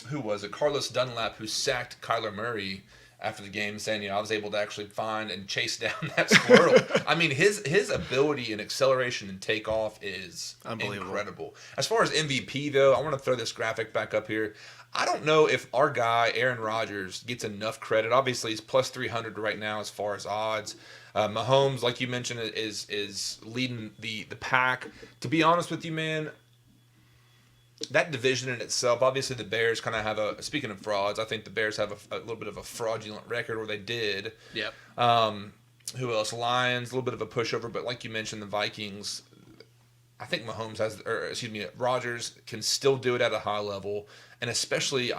who was it? Carlos Dunlap, who sacked Kyler Murray after the game, saying, I was able to actually find and chase down that squirrel. I mean, his ability and acceleration and takeoff is incredible. As far as MVP, though, I want to throw this graphic back up here. I don't know if our guy, Aaron Rodgers, gets enough credit. Obviously, he's plus 300 right now as far as odds. Mahomes, like you mentioned, is leading the pack. To be honest with you, man, that division in itself, obviously the Bears kind of have speaking of frauds, I think the Bears have a little bit of a fraudulent record, or they did. Yep. Who else? Lions, a little bit of a pushover, but like you mentioned, the Vikings, I think Rodgers can still do it at a high level, and especially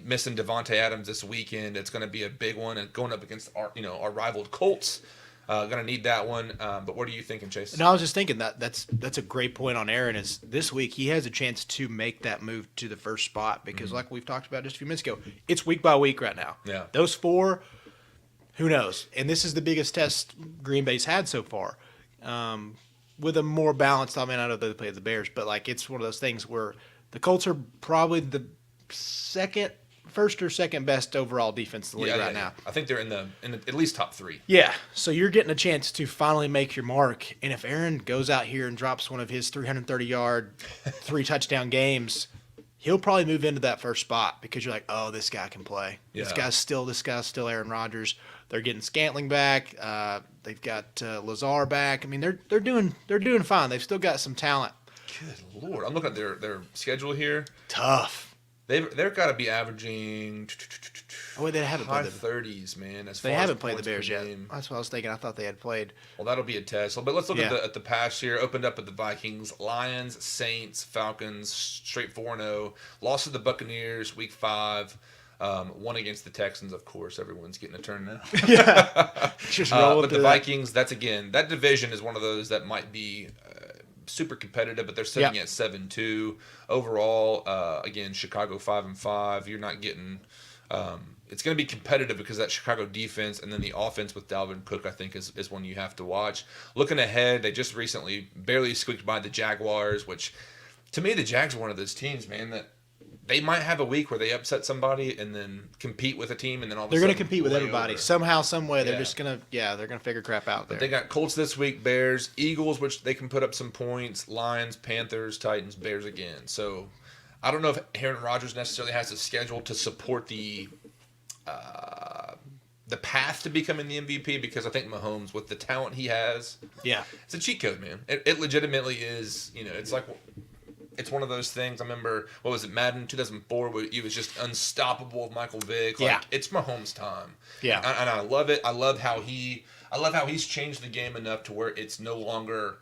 missing Devontae Adams this weekend, it's going to be a big one, and going up against our rival Colts. Going to need that one. But what are you thinking, Chase? No, I was just thinking that's a great point on Aaron. Is this week he has a chance to make that move to the first spot because, like we've talked about just a few minutes ago, it's week by week right now. Yeah. Those 4, who knows? And this is the biggest test Green Bay's had so far. With a more balanced, I know they played the Bears, but it's one of those things where the Colts are probably the first or second best overall defense in the league right now. I think they're in the at least top 3. Yeah, so you're getting a chance to finally make your mark. And if Aaron goes out here and drops one of his 330-yard, 3-touchdown games, he'll probably move into that first spot because you're like, oh, this guy can play. Yeah. This guy's still Aaron Rodgers. They're getting Scantling back. They've got Lazar back. I mean, they're doing fine. They've still got some talent. Good Lord, I'm looking at their schedule here. Tough. They've got to be averaging They haven't high played 30s, man. They haven't played the Bears yet. That's what I was thinking. I thought they had played. Well, that'll be a test. But let's look at the past year. Opened up at the Vikings, Lions, Saints, Falcons, straight 4-0. Lost to the Buccaneers, week 5. Won against the Texans, of course. Everyone's getting a turn now. Yeah. Just rolling but the Vikings, that division is one of those that might be super competitive, but they're sitting at 7-2 overall. Again, Chicago 5-5. You're not getting. It's going to be competitive because that Chicago defense and then the offense with Dalvin Cook, I think, is one you have to watch. Looking ahead, they just recently barely squeaked by the Jaguars, which to me the Jags are one of those teams, man, that they might have a week where they upset somebody and then compete with a team, and then all of a They're sudden going to compete with everybody over. somehow, some way. They're Yeah. just going to they're going to figure crap out there. But they got Colts this week, Bears, Eagles, which they can put up some points, Lions, Panthers, Titans, Bears again. So I don't know if Aaron Rodgers necessarily has the schedule to support the path to becoming the MVP, because I think Mahomes, with the talent he has, it's a cheat code, man. It legitimately is. It's like, it's one of those things. I remember, what was it, Madden 2004, where he was just unstoppable with Michael Vick. Like, it's Mahomes' time. Yeah. And I love it. I love how he's changed the game enough to where it's no longer,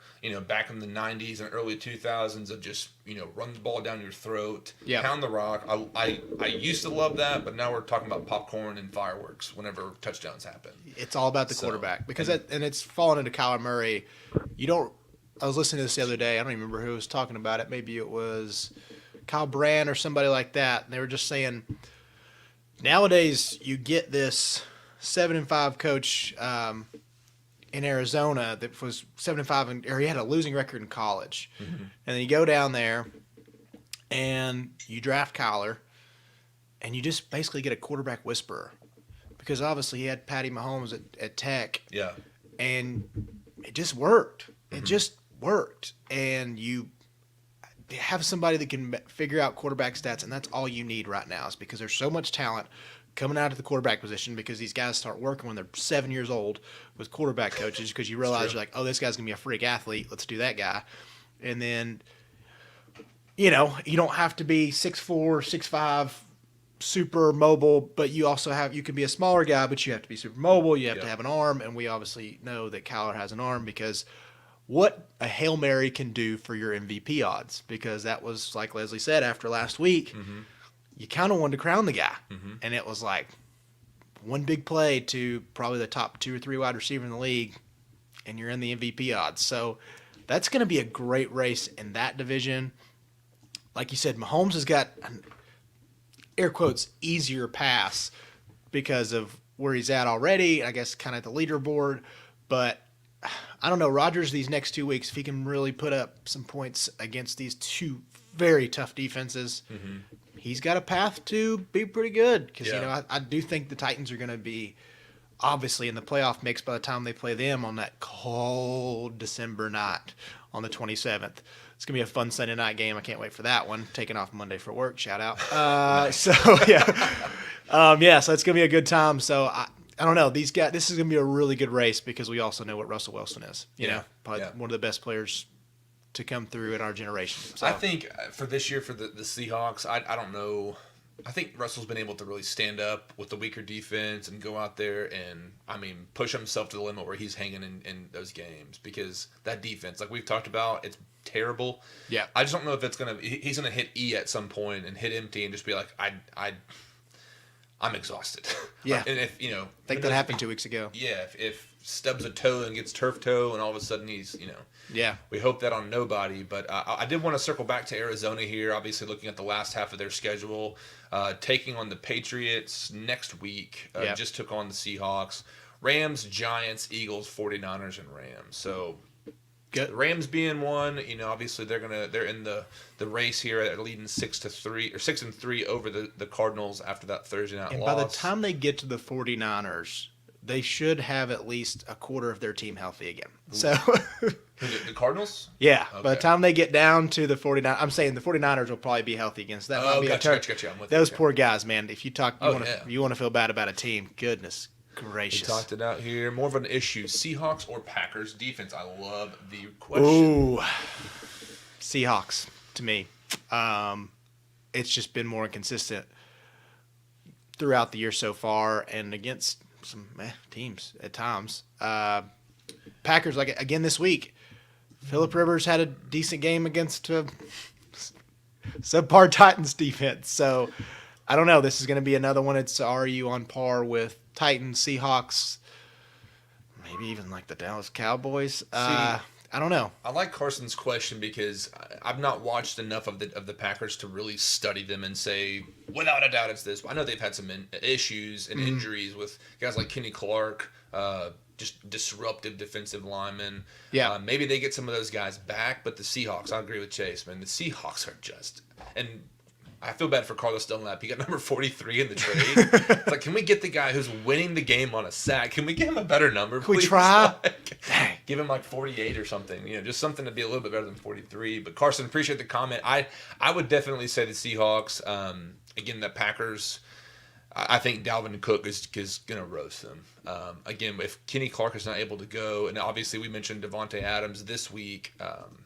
back in the 90s and early 2000s of just, run the ball down your throat, pound the rock. I used to love that, but now we're talking about popcorn and fireworks whenever touchdowns happen. It's all about the quarterback, because and it's fallen into Kyler Murray. I was listening to this the other day. I don't even remember who was talking about it. Maybe it was Kyle Brand or somebody like that. And they were just saying, nowadays you get this 7-5 coach in Arizona that was 7-5, or he had a losing record in college. Mm-hmm. And then you go down there and you draft Kyler, and you just basically get a quarterback whisperer, because obviously he had Patty Mahomes at Tech. Yeah. And it just worked. It just worked. And you have somebody that can figure out quarterback stats, and that's all you need right now, is because there's so much talent coming out of the quarterback position, because these guys start working when they're 7 years old with quarterback coaches, because you realize you're like, oh, this guy's going to be a freak athlete. Let's do that guy. And then, you don't have to be 6'4", 6'5", super mobile, but you can be a smaller guy, but you have to be super mobile. You have to have an arm, and we obviously know that Kyler has an arm, because what a Hail Mary can do for your MVP odds, because that was, like Leslie said, after last week, you kind of wanted to crown the guy. And it was like one big play to probably the top 2 or 3 wide receiver in the league, and you're in the MVP odds. So that's going to be a great race in that division. Like you said, Mahomes has got an, air quotes, easier pass because of where he's at already, I guess kind of the leaderboard. But I don't know, Rodgers these next 2 weeks, if he can really put up some points against these two very tough defenses, he's got a path to be pretty good. Because, I do think the Titans are going to be obviously in the playoff mix by the time they play them on that cold December night on the 27th. It's going to be a fun Sunday night game. I can't wait for that one. Taking off Monday for work. Shout out. So it's going to be a good time. So, I don't know. These guys. This is going to be a really good race, because we also know what Russell Wilson is. Probably one of the best players to come through in our generation. So. I think for this year, for the Seahawks, I don't know. I think Russell's been able to really stand up with the weaker defense and go out there and, push himself to the limit where he's hanging in those games, because that defense, like we've talked about, it's terrible. Yeah. I just don't know if it's going to – he's going to hit E at some point and hit empty and just be like, I'm exhausted. Yeah. And if, I think that happened 2 weeks ago. Yeah. If stubs a toe and gets turf toe and all of a sudden he's, Yeah. We hope that on nobody. But I did want to circle back to Arizona here, obviously looking at the last half of their schedule, taking on the Patriots next week, just took on the Seahawks, Rams, Giants, Eagles, 49ers, and Rams. So good. Rams being one, obviously they're in the race here. They're leading 6-3 over the Cardinals after that Thursday night loss. And by the time they get to the 49ers, they should have at least a quarter of their team healthy again. Ooh. So the Cardinals? Yeah. Okay. By the time they get down to the 49ers, I'm saying the 49ers will probably be healthy against that. Gotcha. I'm with those you. poor guys, man. If you want to feel bad about a team, goodness gracious. We talked it out here. More of an issue. Seahawks or Packers defense? I love the question. Ooh. Seahawks, to me. It's just been more inconsistent throughout the year so far, and against some teams at times. Packers, like again this week, Phillip Rivers had a decent game against subpar Titans defense. So I don't know. This is going to be another one. Are you on par with Titans, Seahawks, maybe even like the Dallas Cowboys? I don't know. I like Carson's question because I've not watched enough of the Packers to really study them and say, without a doubt, it's this. I know they've had some issues and injuries with guys like Kenny Clark, just disruptive defensive linemen. Yeah. Maybe they get some of those guys back, but the Seahawks, I agree with Chase, man. The Seahawks are just – and I feel bad for Carlos Dunlap. He got number 43 in the trade. It's like, can we get the guy who's winning the game on a sack? Can we give him a better number, Can we please? try? Like, give him like 48 or something. Just something to be a little bit better than 43. But Carson, appreciate the comment. I would definitely say the Seahawks. Again, the Packers. I think Dalvin Cook is going to roast them. Again, if Kenny Clark is not able to go, and obviously we mentioned Devontae Adams this week.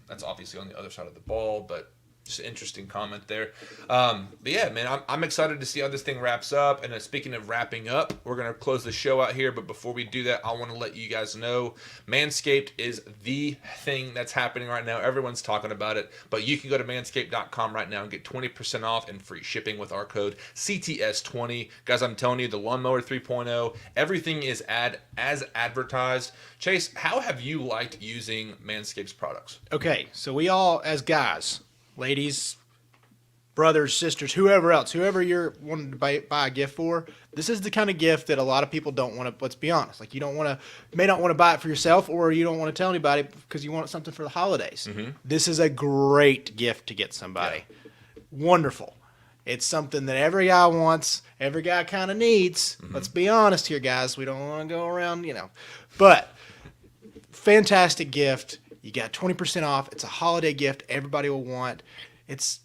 That's obviously on the other side of the ball, but just an interesting comment there. But yeah, man, I'm excited to see how this thing wraps up. And speaking of wrapping up, we're going to close the show out here. But before we do that, I want to let you guys know Manscaped is the thing that's happening right now. Everyone's talking about it. But you can go to manscaped.com right now and get 20% off and free shipping with our code CTS20. Guys, I'm telling you, the Lawnmower 3.0, everything is as advertised. Chase, how have you liked using Manscaped's products? Okay, so we all, as guys, ladies, brothers, sisters, whoever you're wanting to buy a gift for, this is the kind of gift that a lot of people don't want to, let's be honest, like you may not want to buy it for yourself, or you don't want to tell anybody because you want something for the holidays. Mm-hmm. This is a great gift to get somebody. Yeah. Wonderful. It's something that every guy wants, every guy kind of needs. Mm-hmm. Let's be honest here, guys. We don't want to go around, But fantastic gift. You got 20% off. It's a holiday gift everybody will want. It's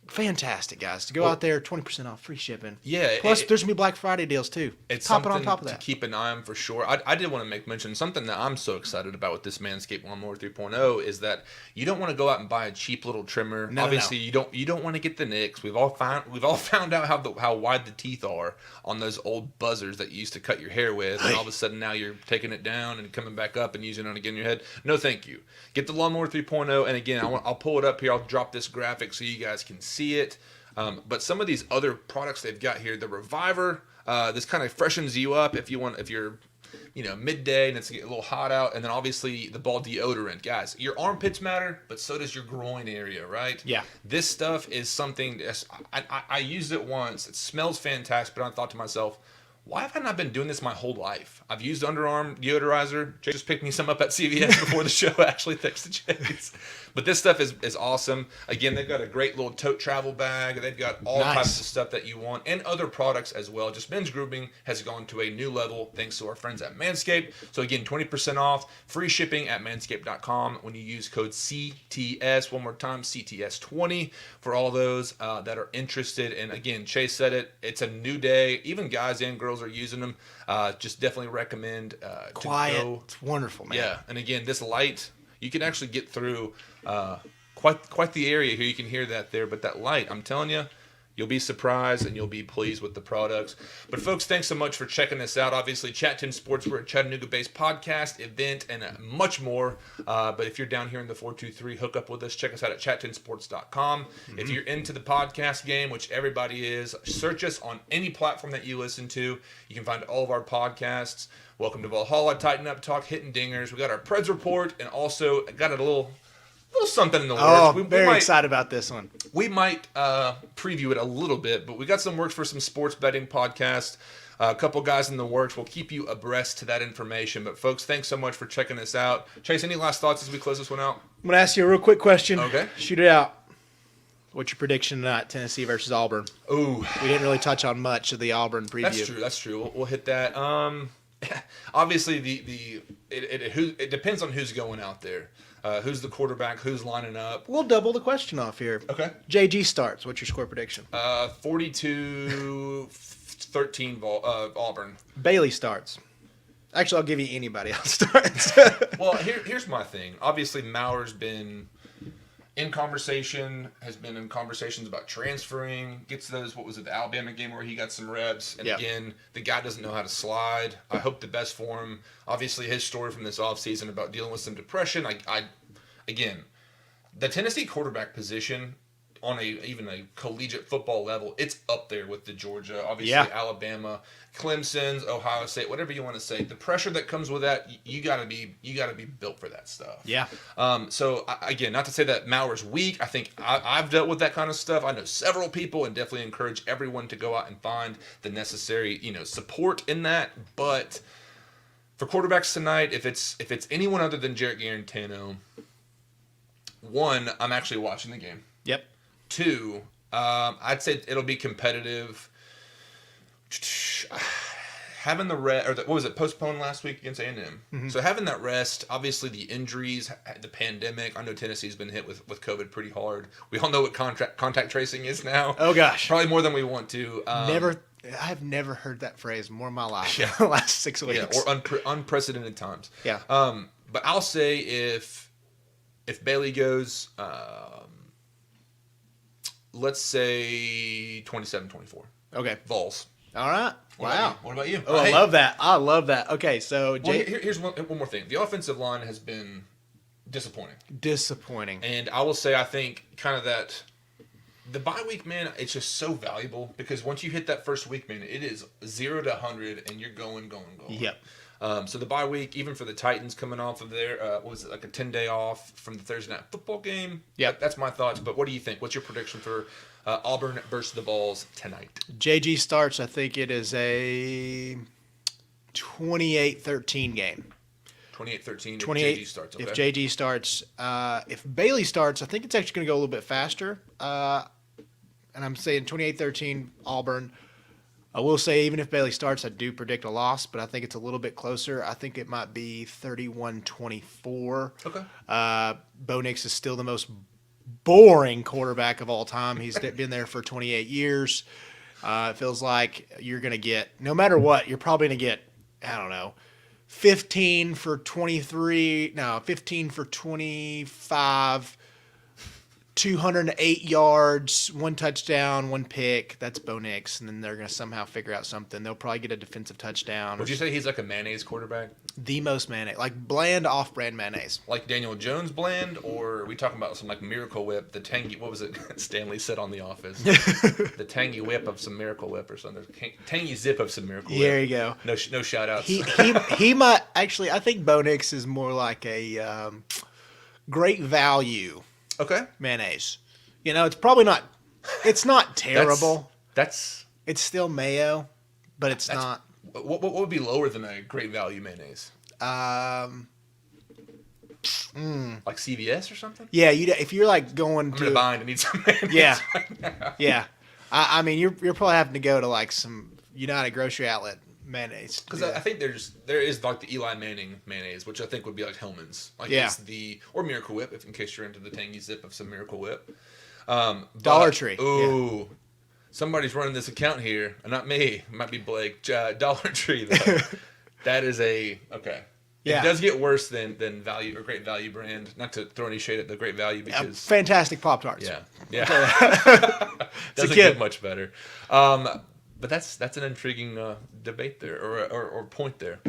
fantastic, guys. To go out there, 20% off, free shipping. Yeah. Plus, there's going to be Black Friday deals, too. It's Top something it on top of that. to keep an eye on for sure. I did want to make mention, something that I'm so excited about with this Manscaped Lawnmower 3.0 is that you don't want to go out and buy a cheap little trimmer. Obviously, you don't want to get the nicks. We've all found out how wide the teeth are on those old buzzers that you used to cut your hair with, and all of a sudden now you're taking it down and coming back up and using it again in your head. No, thank you. Get the Lawnmower 3.0, and again, I'll pull it up here. I'll drop this graphic so you guys can see it. But some of these other products they've got here, the Reviver, this kind of freshens you up if you're midday and it's getting a little hot out, and then obviously the ball deodorant. Guys, your armpits matter, but so does your groin area, right? Yeah. This stuff is something. I used it once. It smells fantastic, but I thought to myself, why have I not been doing this my whole life? I've used underarm deodorizer. Jay just picked me some up at CVS before the show, actually, thanks to Chase. But this stuff is awesome. Again, they've got a great little tote travel bag. They've got all types of stuff that you want and other products as well. Just men's grooming has gone to a new level thanks to our friends at Manscaped. So again, 20% off, free shipping at manscaped.com when you use code CTS. One more time, CTS20 for all those that are interested. And again, Chase said it. It's a new day. Even guys and girls are using them. Just definitely recommend Quiet. It's wonderful, man. Yeah, and again, this light, you can actually get through quite the area here. You can hear that there, but that light, I'm telling you, you'll be surprised and you'll be pleased with the products. But folks, thanks so much for checking us out. Obviously, Chat 10 Sports, we're a Chattanooga-based podcast, event, and much more. But if you're down here in the 423, hook up with us. Check us out at chat10sports.com. Mm-hmm. If you're into the podcast game, which everybody is, search us on any platform that you listen to. You can find all of our podcasts. Welcome to Valhalla, Tighten Up Talk, Hitting Dingers. We got our Preds report, and also got a little something in the works. Oh, very excited about this one. We might preview it a little bit, but we got some works for some sports betting podcasts. A couple guys in the works. We'll keep you abreast to that information. But folks, thanks so much for checking us out. Chase, any last thoughts as we close this one out? I'm going to ask you a real quick question. Okay. Shoot it out. What's your prediction tonight, Tennessee versus Auburn? Ooh. We didn't really touch on much of the Auburn preview. That's true. We'll hit that. Obviously, it depends on who's going out there. Who's the quarterback? Who's lining up? We'll double the question off here. Okay. JG starts. What's your score prediction? 42-13 Auburn. Bailey starts. Actually, I'll give you anybody else starts. Well, here's my thing. Obviously, Maurer's been has been in conversations about transferring, gets those, the Alabama game where he got some reps, and again, the guy doesn't know how to slide. I hope the best for him. Obviously, his story from this offseason about dealing with some depression, again, the Tennessee quarterback position on even a collegiate football level, it's up there with the Georgia, obviously Alabama, Clemson's, Ohio State, whatever you want to say. The pressure that comes with that, you gotta be built for that stuff. Yeah. So again, not to say that Maurer's weak. I think I've dealt with that kind of stuff. I know several people, and definitely encourage everyone to go out and find the necessary support in that. But for quarterbacks tonight, if it's anyone other than Jarrett Garantano, one, I'm actually watching the game. Yep. Two, I'd say it'll be competitive. Having the rest, or what was it, postponed last week against A&M. Mm-hmm. So having that rest, obviously the injuries, the pandemic. I know Tennessee's been hit with COVID pretty hard. We all know what contact tracing is now. Oh gosh, probably more than we want to. I've never heard that phrase more in my life. Yeah. In the last 6 weeks. Yeah, or unprecedented times. Yeah. But I'll say if Bailey goes, let's say 27-24. Okay. Vols. All right. Wow. What about you? Oh, I love that. I love that. Okay, so here's one more thing. The offensive line has been disappointing. And I will say, I think kind of that the bye week, man, it's just so valuable because once you hit that first week, man, it is 0 to 100 and you're going. Yep. So the bye week, even for the Titans coming off of their, what was it, like a 10-day off from the Thursday night football game? Yep. That's my thoughts. But what do you think? What's your prediction for Auburn versus the Vols tonight? JG starts. I think it is a 28-13 game. 28-13 if 28 JG starts. Okay. If JG starts. If Bailey starts, I think it's actually going to go a little bit faster. And I'm saying 28-13 Auburn. I will say, even if Bailey starts, I do predict a loss, but I think it's a little bit closer. I think it might be 31-24. Okay. Bo Nix is still the most boring quarterback of all time. He's been there for 28 years. It feels like you're going to get, no matter what, you're probably going to get, I don't know, 15 for 25, 208 yards, 1 touchdown, 1 pick. That's Bo Nix, and then they're going to somehow figure out something. They'll probably get a defensive touchdown. Would you say he's like a mayonnaise quarterback? The most mayonnaise, like bland off-brand mayonnaise. Like Daniel Jones bland, or are we talking about some like Miracle Whip, the tangy, what was it Stanley said on The Office? The tangy whip of some Miracle Whip or something. Tangy zip of some Miracle Whip. There you go. No shout outs. He might, actually, I think Bo Nix is more like a great value. Okay. Mayonnaise. You know, it's probably not. It's not terrible. That's it's still mayo, but it's not. What would be lower than a great value mayonnaise? Like CVS or something? Yeah, if you're like going I'm in a bind. I need some mayonnaise. Yeah. Right now. Yeah. I mean, you're probably having to go to like some United Grocery Outlet mayonnaise. Because I think there is like the Eli Manning mayonnaise, which I think would be like Hellman's, like it's or Miracle Whip, if in case you're into the tangy zip of some Miracle Whip. Dollar Tree. Ooh, somebody's running this account here, not me. It might be Blake. Dollar Tree though. That is okay. Yeah. It does get worse than Value or Great Value brand. Not to throw any shade at the Great Value because fantastic Pop-Tarts. Yeah. Doesn't get much better. But that's an intriguing debate there or point there.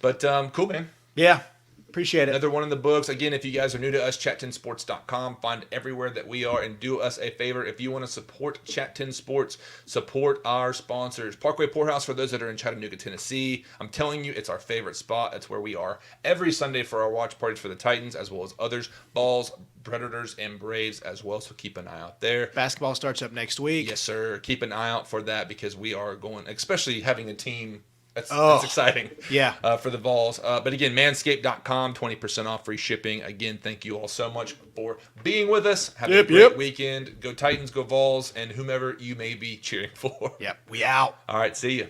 But cool, man. Yeah. Appreciate it. Another one in the books. Again, if you guys are new to us, chat10sports.com. Find everywhere that we are and do us a favor. If you want to support Chat 10 Sports, support our sponsors. Parkway Poorhouse, for those that are in Chattanooga, Tennessee. I'm telling you, it's our favorite spot. That's where we are every Sunday for our watch parties for the Titans, as well as others. Vols, Predators, and Braves as well. So keep an eye out there. Basketball starts up next week. Yes, sir. Keep an eye out for that because we are going, especially having a team. That's exciting. Yeah. For the Vols. But again, manscaped.com, 20% off, free shipping. Again, thank you all so much for being with us. Have a great weekend. Go Titans, go Vols, and whomever you may be cheering for. Yep. We out. All right. See you.